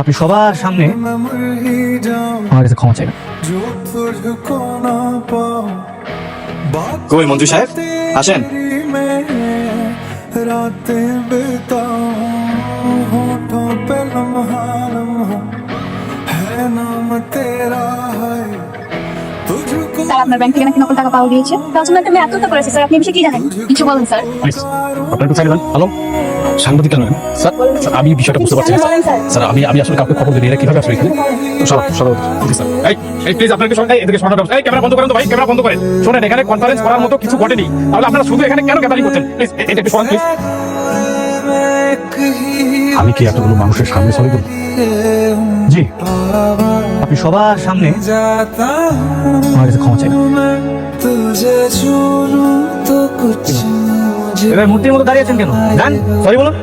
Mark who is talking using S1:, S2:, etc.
S1: আপনি সবার সামনে আমার কাছে ক্ষমা চাইবেন।
S2: কই মন্ত্রী সাহেব আসেন।
S3: স্যার আপনার ব্যাংক থেকে নাকি নকল টাকা পাওয়া গিয়েছে। তার জন্য একটা মেয়ে আত্মহত্যা করেছে স্যার, আপনি এই বিষয়ে কি জানেন? কিছু বলেন স্যার।
S1: প্লিজ আপনার একটু সাইড দেন। হ্যালো, সাংবাদিক কেন? স্যার স্যার, আমি বিষয়টা বুঝতে পারছি না স্যার। আমি আসলে কাউকে খবর দিই, এরা কিভাবে আসলে এখানে সরব স্যার।
S2: এই প্লিজ আপনাকে সবাই এদিকে শোনার ব্যবস্থা। এই ক্যামেরা বন্ধ করেন তো ভাই, ক্যামেরা বন্ধ করেন। শোনেন এখানে কনফারেন্স করার মতো কিছু ঘটেনি, তাহলে আপনারা শুধু এখানে কেন গ্যাদারিং করছেন? প্লিজ এটা একটু সরান প্লিজ।
S1: আমি কি এতগুলো মানুষের সামনে সরি বলবো? জি, আপনি সবার সামনে আমার কাছে ক্ষমা চাইবেন। এবার মূর্তির মতো দাঁড়িয়ে আছেন কেন? যান, সরি বলুন।